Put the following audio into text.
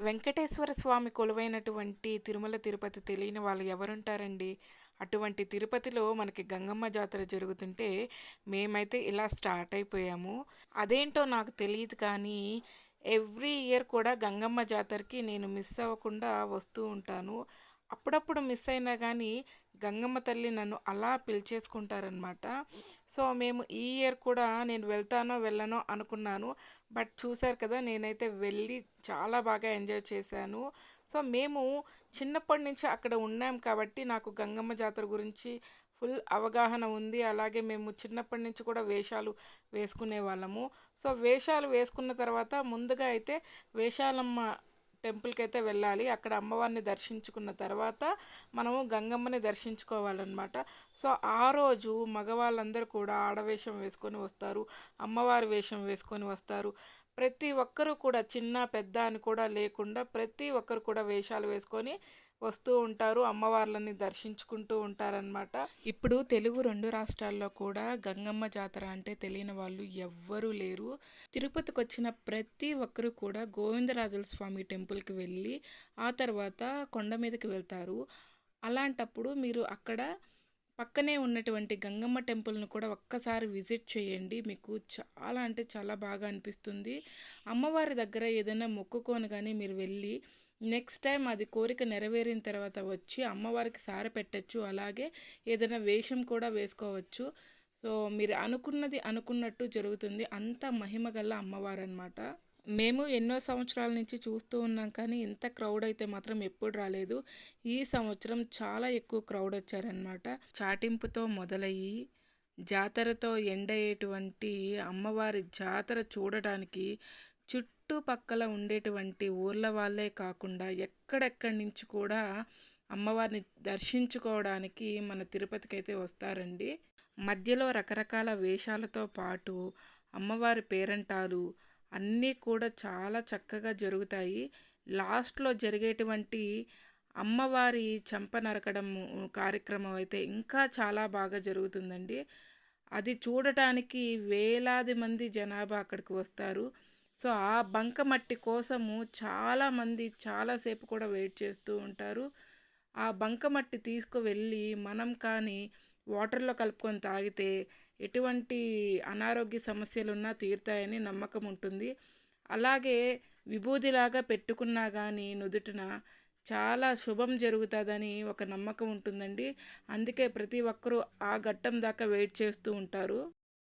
వెంకటేశ్వర స్వామి కొలువైనటువంటి తిరుమల తిరుపతి తెలియని వాళ్ళు ఎవరుంటారండి? అటువంటి తిరుపతిలో మనకి గంగమ్మ జాతర జరుగుతుంటే మేమైతే ఇలా స్టార్ట్ అయిపోయాము. అదేంటో నాకు తెలీదు కానీ ఎవ్రీ ఇయర్ కూడా గంగమ్మ జాతరకి నేను మిస్ అవ్వకుండా వస్తూ ఉంటాను. అప్పుడప్పుడు మిస్ అయినా కానీ గంగమ్మ తల్లి నన్ను అలా పిలిచేసుకుంటారనమాట. సో మేము ఈ ఇయర్ కూడా నేను వెళ్తానో వెళ్ళనో అనుకున్నాను. బట్ చూసారు కదా, నేనైతే వెళ్ళి చాలా బాగా ఎంజాయ్ చేశాను. సో మేము చిన్నప్పటి నుంచి అక్కడ ఉన్నాం కాబట్టి నాకు గంగమ్మ జాతర గురించి ఫుల్ అవగాహన ఉంది. అలాగే మేము చిన్నప్పటి నుంచి కూడా వేషాలు వేసుకునే వాళ్ళము. సో వేషాలు వేసుకున్న తర్వాత ముందుగా అయితే వేషాలమ్మ టెంపుల్కి అయితే వెళ్ళాలి. అక్కడ అమ్మవారిని దర్శించుకున్న తర్వాత మనము గంగమ్మని దర్శించుకోవాలన్నమాట. సో ఆ రోజు మగవాళ్ళందరూ కూడా ఆడవేషం వేసుకొని వస్తారు, అమ్మవారి వేషం వేసుకొని వస్తారు. ప్రతి ఒక్కరూ కూడా చిన్న పెద్ద అని కూడా లేకుండా ప్రతి ఒక్కరు కూడా వేషాలు వేసుకొని వస్తూ ఉంటారు, అమ్మవార్లని దర్శించుకుంటూ ఉంటారనమాట. ఇప్పుడు తెలుగు 2 రాష్ట్రాల్లో కూడా గంగమ్మ జాతర అంటే తెలియని వాళ్ళు ఎవ్వరూ లేరు. తిరుపతికి వచ్చిన ప్రతి ఒక్కరు కూడా గోవిందరాజుల స్వామి టెంపుల్కి వెళ్ళి ఆ తర్వాత కొండ మీదకి వెళ్తారు. అలాంటప్పుడు మీరు అక్కడ పక్కనే ఉన్నటువంటి గంగమ్మ టెంపుల్ని కూడా ఒక్కసారి విజిట్ చేయండి. మీకు చాలా అంటే చాలా బాగా అనిపిస్తుంది. అమ్మవారి దగ్గర ఏదైనా మొక్కుకొని కానీ మీరు వెళ్ళి నెక్స్ట్ టైం అది కోరిక నెరవేరిన తర్వాత వచ్చి అమ్మవారికి సారె పెట్టచ్చు. అలాగే ఏదైనా వేషం కూడా వేసుకోవచ్చు. సో మీరు అనుకున్నది అనుకున్నట్టు జరుగుతుంది. అంత మహిమ గల అమ్మవారు అనమాట. మేము ఎన్నో సంవత్సరాల నుంచి చూస్తూ ఉన్నాం కానీ ఇంత క్రౌడ్ అయితే మాత్రం ఎప్పుడు రాలేదు. ఈ సంవత్సరం చాలా ఎక్కువ క్రౌడ్ వచ్చారనమాట. చాటింపుతో మొదలయ్యి జాతరతో ఎండ్ అయ్యేటువంటి అమ్మవారి జాతర చూడటానికి చుట్టుపక్కల ఉండేటువంటి ఊర్ల వాళ్ళే కాకుండా ఎక్కడెక్కడి నుంచి కూడా అమ్మవారిని దర్శించుకోవడానికి మన తిరుపతికి అయితే వస్తారండి. మధ్యలో రకరకాల వేషాలతో పాటు అమ్మవారి పేరంటాలు అన్నీ కూడా చాలా చక్కగా జరుగుతాయి. లాస్ట్లో జరిగేటువంటి అమ్మవారి చెంప నరకడం కార్యక్రమం అయితే ఇంకా చాలా బాగా జరుగుతుందండి. అది చూడటానికి వేలాది మంది జనాభా అక్కడికి వస్తారు. సో ఆ బంకమట్టి కోసము చాలామంది చాలాసేపు కూడా వెయిట్ చేస్తూ ఉంటారు. ఆ బంకమట్టి తీసుకువెళ్ళి మనం కానీ వాటర్లో కలుపుకొని తాగితే ఎటువంటి అనారోగ్య సమస్యలున్నా తీరుతాయని నమ్మకం ఉంటుంది. అలాగే విభూదిలాగా పెట్టుకున్నా కానీ నుదుటిన చాలా శుభం జరుగుతుందని ఒక నమ్మకం ఉంటుందండి. అందుకే ప్రతి ఒక్కరూ ఆ ఘట్టం దాకా వెయిట్ చేస్తూ ఉంటారు.